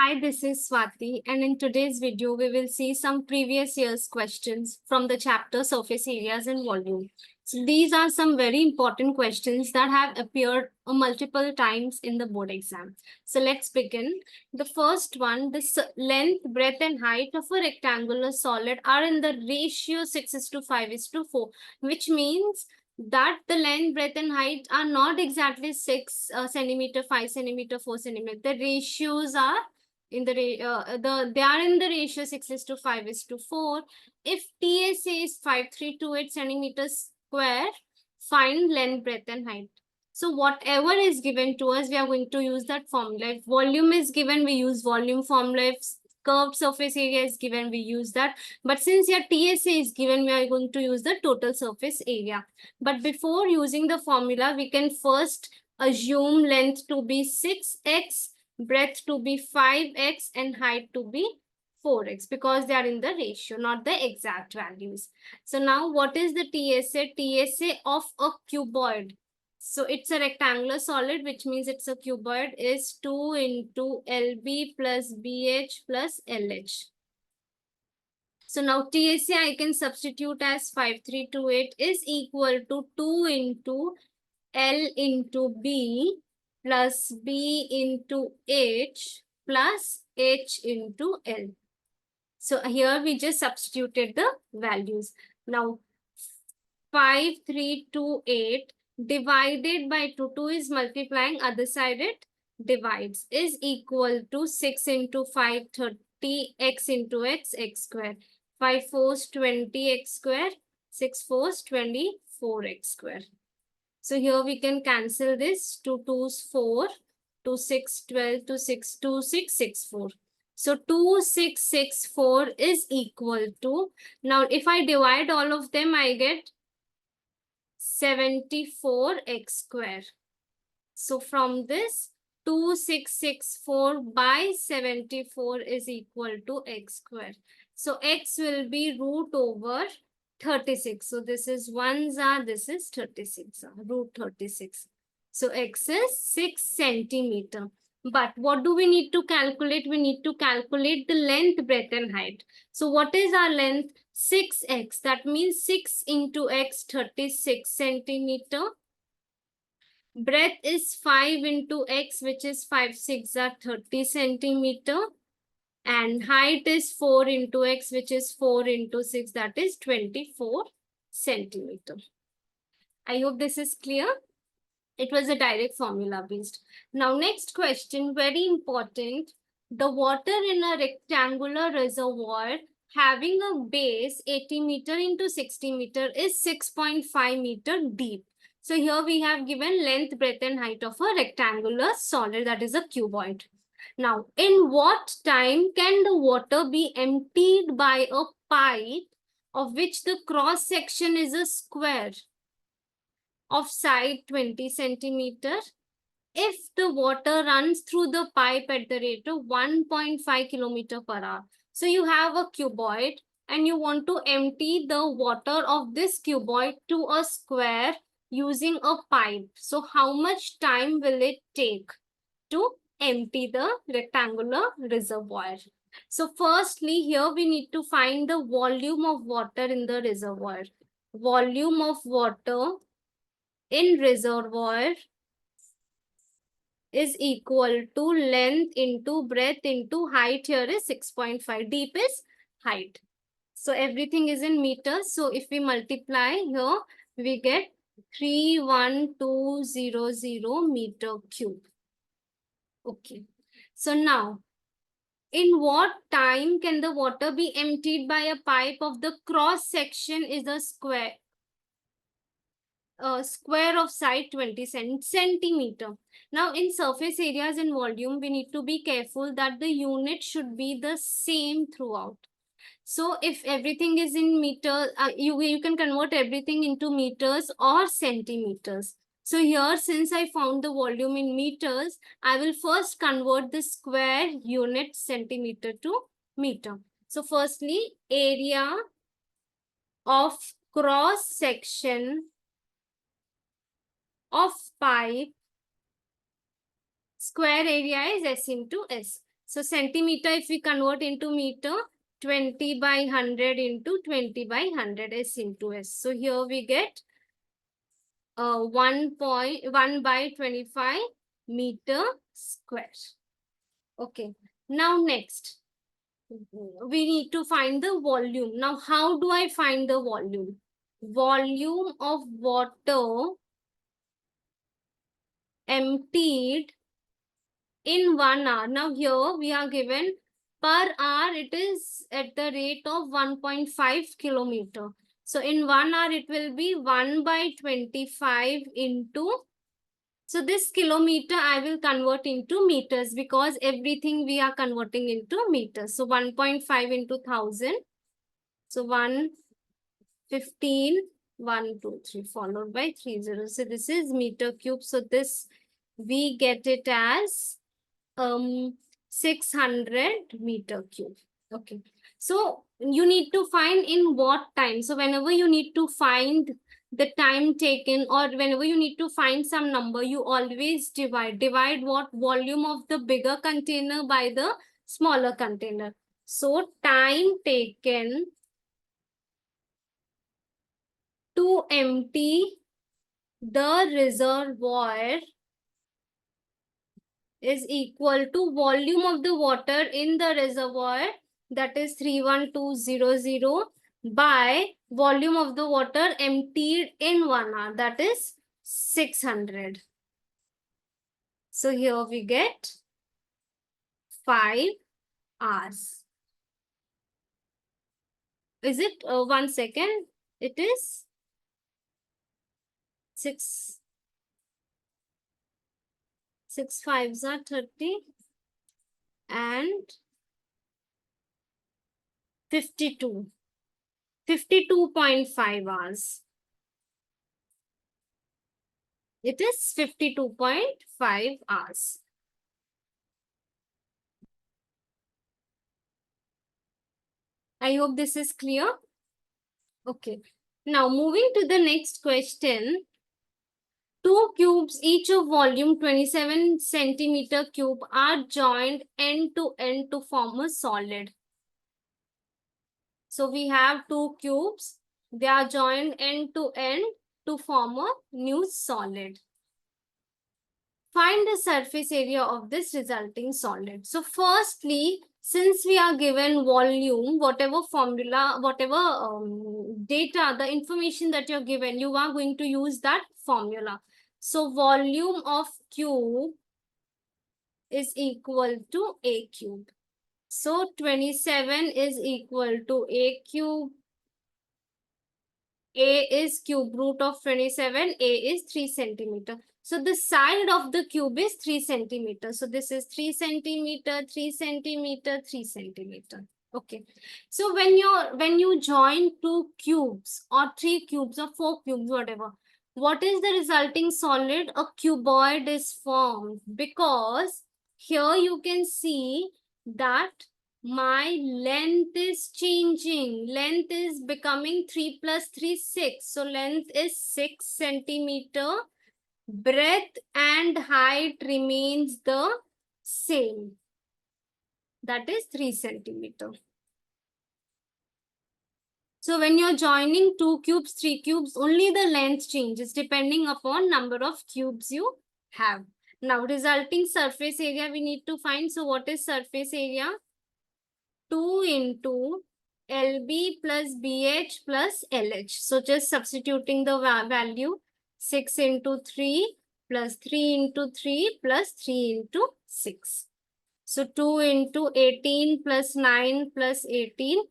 Hi, this is Swati, and in today's video, we will see some previous year's questions from the chapter Surface Areas and Volume. So these are some very important questions that have appeared multiple times in the board exam. So let's begin. The first one, the length, breadth, and height of a rectangular solid are in the ratio 6:5:4, which means that the length, breadth, and height are not exactly 6 centimeter, 5 centimeter, 4 centimeter. The ratios are in they are in the ratio 6:5:4. If TSA is 5328 centimeters square, find length, breadth, and height. So whatever is given to us, we are going to use that formula. If volume is given, we use volume formula. If curved surface area is given, we use that. But since your TSA is given, we are going to use the total surface area. But before using the formula, we can first assume length to be 6x, breadth to be 5x, and height to be 4x, because they are in the ratio, not the exact values. So now what is the TSA? TSA of a cuboid. So it's a rectangular solid, which means it's a cuboid, is 2 into LB plus BH plus LH. So now TSA I can substitute as 5328 is equal to 2 into L into B plus B into H plus H into L. So here we just substituted the values. Now 5328 divided by 2, 2 is multiplying, other side it divides, is equal to 6 into 5, 30, x into x, x square. 5 4s 20 x square, 6 4s 24 x square. So here we can cancel this. 2 2s 4, 2 6 12, 2 6 2 6 6 4. So 2664 is equal to, now if I divide all of them, I get 74x square. So from this, 2664 by 74 is equal to x square. So x will be root over 36. So this is 1s are, this is 36, root 36. So x is 6 centimeter. But what do we need to calculate? We need to calculate the length, breadth, and height. So what is our length? 6x. That means 6 into x, 36 centimeter. Breadth is 5 into x, which is 5 6 are 30 centimeter. And height is 4 into x, which is 4 into 6, that is 24 centimeter. I hope this is clear. It was a direct formula based. Now, next question, very important. The water in a rectangular reservoir having a base 80 meter into 60 meter is 6.5 meter deep. So here we have given length, breadth, and height of a rectangular solid, that is a cuboid. Now, in what time can the water be emptied by a pipe of which the cross section is a square of side 20 centimeter? If the water runs through the pipe at the rate of 1.5 kilometer per hour. So you have a cuboid and you want to empty the water of this cuboid to a square using a pipe. So how much time will it take to empty the rectangular reservoir? So firstly, here we need to find the volume of water in the reservoir. Volume of water in reservoir is equal to length into breadth into height. Here is 6.5. Deep is height. So everything is in meters. So if we multiply here, we get 31200 meter cube. Okay. So now, in what time can the water be emptied by a pipe of the cross section is a square? Square of side 20 centimeter. Now in surface areas and volume, we need to be careful that the unit should be the same throughout. So if everything is in meters, you can convert everything into meters or centimeters. So here, since I found the volume in meters, I will first convert the square unit centimeter to meter. So firstly, area of cross section of pipe, square area is S into S. So centimeter, if we convert into meter, 20 by 100 into 20 by 100 S into S. So here we get 1.1 by 25 meter square. Okay. Now next, we need to find the volume. Now, how do I find the volume? Volume of water emptied in 1 hour. Now, here we are given per hour, it is at the rate of 1.5 kilometer. So, in 1 hour, it will be 1 by 25 into. So, this kilometer I will convert into meters because everything we are converting into meters. So, 1.5 into 1000. So, 115, 1, 2, 3, followed by 3 zeros. So, this is meter cube. So, this we get it as 600 meter cube. Okay. So you need to find in what time. So whenever you need to find the time taken or whenever you need to find some number, you always divide what volume of the bigger container by the smaller container. So time taken to empty the reservoir is equal to volume of the water in the reservoir, that is 31200, by volume of the water emptied in 1 hour, that is 600. So here we get 5 hours. Is it 1 second? It is 6 5s are 30 and 52. 52.5 hours. It is 52.5 hours. I hope this is clear. Okay. Now moving to the next question. Two cubes, each of volume 27 centimeter cube, are joined end to end to form a solid. So we have two cubes. They are joined end to form a new solid. Find the surface area of this resulting solid. So firstly, since we are given volume, whatever formula, whatever data, the information that you're given, you are going to use that formula. So volume of cube is equal to A cube. So 27 is equal to A cube. A is cube root of 27. A is 3 centimeter. So the side of the cube is 3 centimeter. So this is 3 centimeter, 3 centimeter, 3 centimeter. Okay. So when you join two cubes or 3 cubes or 4 cubes, whatever, what is the resulting solid? A cuboid is formed because here you can see that my length is changing. Length is becoming 3 plus 3, 6. So length is 6 centimeter. Breadth and height remains the same. That is 3 centimeter. So when you're joining 2 cubes, 3 cubes, only the length changes depending upon number of cubes you have. Now resulting surface area we need to find. So what is surface area? 2 into LB plus BH plus LH. So just substituting the value, 6 into 3 plus 3 into 3 plus 3 into 6. So 2 into 18 plus 9 plus 18,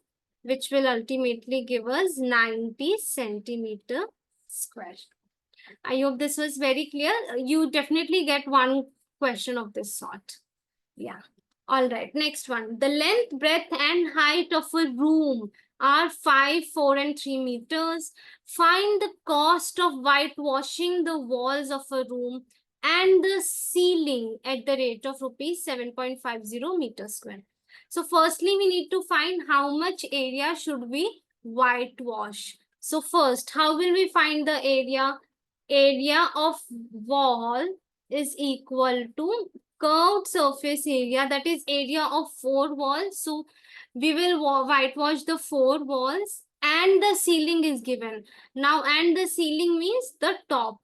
which will ultimately give us 90 centimeter square. I hope this was very clear. You definitely get one question of this sort. Yeah. All right, next one. The length, breadth, and height of a room are 5, 4, and 3 meters. Find the cost of whitewashing the walls of a room and the ceiling at the rate of rupees 7.50 meters square. So firstly, we need to find how much area should we whitewash. So first, how will we find the area? Area of wall is equal to curved surface area, that is area of 4 walls. So we will whitewash the 4 walls and the ceiling is given. Now, and the ceiling means the top.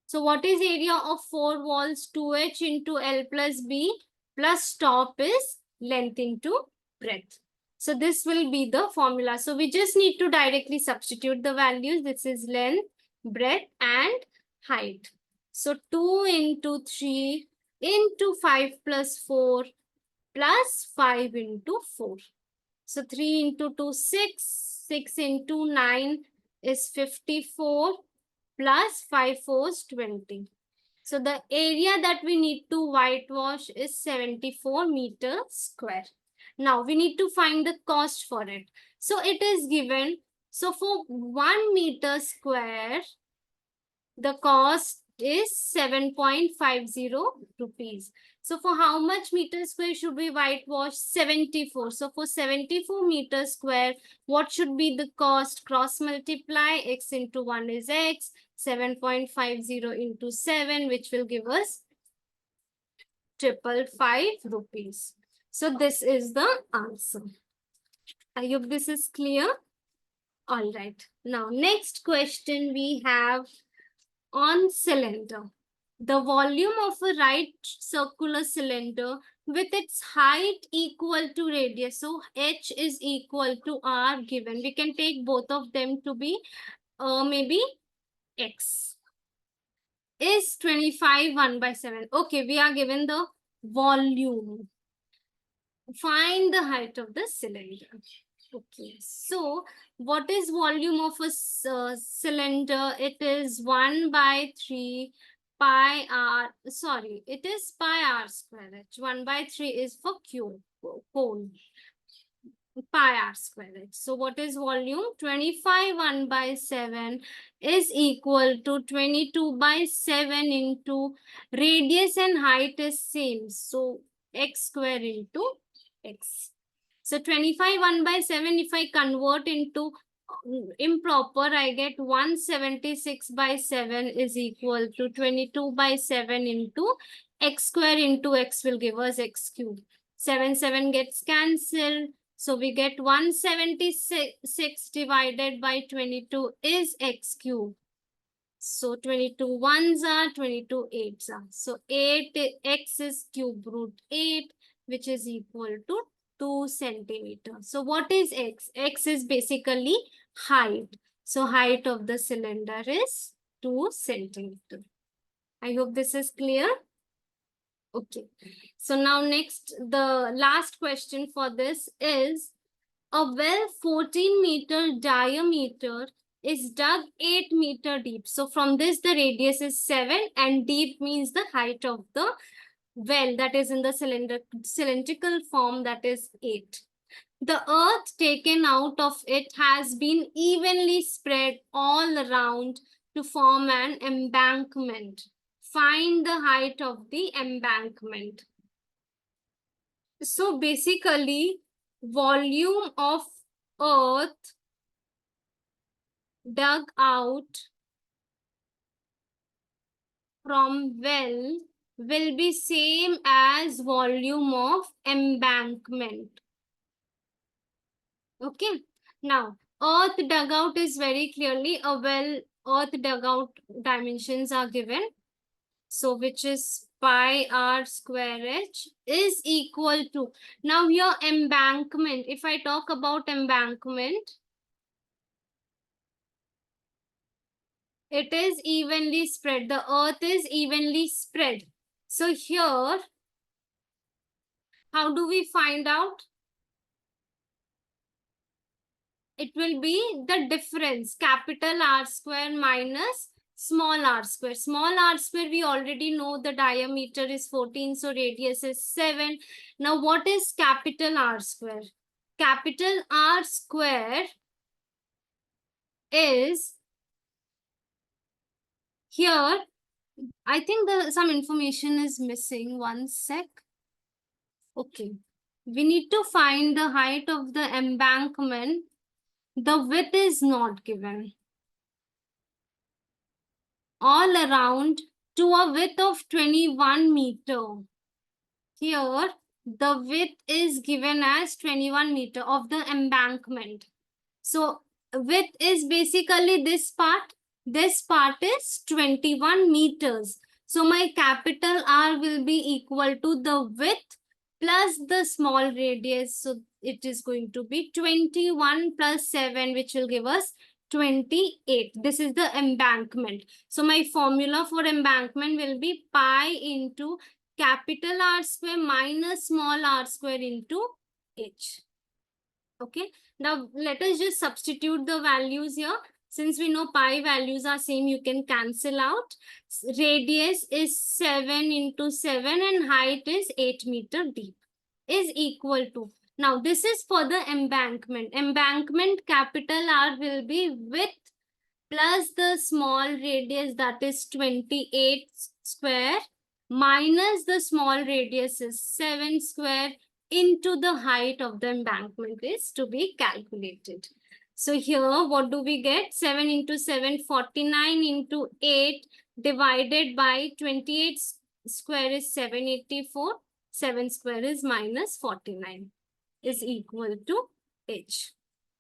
So what is area of 4 walls? 2h into L plus B plus top is length into breadth. So this will be the formula. So we just need to directly substitute the values. This is length, breadth and height. So 2 into 3 into 5 plus 4 plus 5 into 4. So 3 into 2, 6. 6 into 9 is 54 plus 5 fours 20. So the area that we need to whitewash is 74 meters square. Now we need to find the cost for it. So it is given. So for 1 meter square, the cost is 7.50 rupees. So for how much meter square should we whitewash? 74. So for 74 meter square, what should be the cost? Cross multiply, x into 1 is x, 7.50 into 7, which will give us 555 rupees. So this is the answer. I hope this is clear. All right. Now, next question we have on cylinder. The volume of a right circular cylinder with its height equal to radius. So h is equal to r given. We can take both of them to be maybe x. Is 25 1 by 7. Okay, we are given the volume. Find the height of the cylinder. Okay, so what is volume of a cylinder? It is 1 by 3 pi r, sorry, it is pi r square h. 1 by 3 is for cone, pi r square h. So what is volume? 25 1 by 7 is equal to 22 by 7 into radius and height is same. So x square into x. So 25 1 by 7, if I convert into improper, I get 176 by 7 is equal to 22 by 7 into x square into x will give us x cube. 7 gets cancelled. So we get 176 divided by 22 is x cube. So 22 ones are, 22 eights are. So 8x is cube root 8, which is equal to 2 centimeters. So what is x? X is basically height. So height of the cylinder is 2 centimeters. I hope this is clear. Okay. So now next, the last question for this is a well 14-meter diameter is dug 8-meter deep. So from this, the radius is 7 and deep means the height of the well that is in the cylindrical form, that is 8. The earth taken out of it has been evenly spread all around to form an embankment. Find the height of the embankment. So basically, volume of earth dug out from well will be same as volume of embankment. Okay. Now, earth dug out is very clearly a well. Earth dug out dimensions are given. So, which is pi r square h is equal to. Now, here embankment. If I talk about embankment, it is evenly spread. The earth is evenly spread. So, here, how do we find out? It will be the difference, capital R square minus small r square. Small r square, we already know the diameter is 14, so radius is 7. Now, what is capital R square? Capital R square is here. I think some information is missing. One sec. Okay. We need to find the height of the embankment. The width is not given. All around to a width of 21 meter. here the width is given as 21 meter of the embankment. So width is basically this part. This part is 21 meters. So my capital R will be equal to the width plus the small radius. So it is going to be 21 plus 7, which will give us 28. This is the embankment. So my formula for embankment will be pi into capital R square minus small r square into h. Okay. Now let us just substitute the values here. Since we know pi values are same, you can cancel out. Radius is 7 into 7 and height is 8 meter deep is equal to. Now this is for the embankment. Embankment capital R will be width plus the small radius, that is 28 square, minus the small radius is 7 square, into the height of the embankment is to be calculated. So here what do we get? 7 into 7, 49 into 8 divided by 28 square is 784. 7 square is minus 49 is equal to h.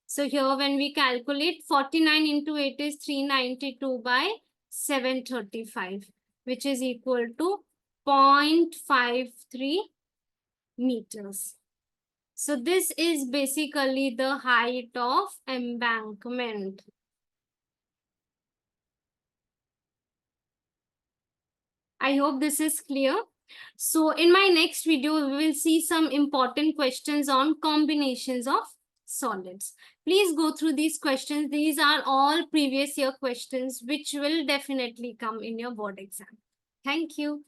So here when we calculate 49 into 8 is 392 by 735, which is equal to 0.53 meters. So this is basically the height of embankment. I hope this is clear. So in my next video, we will see some important questions on combinations of solids. Please go through these questions. These are all previous year questions, which will definitely come in your board exam. Thank you.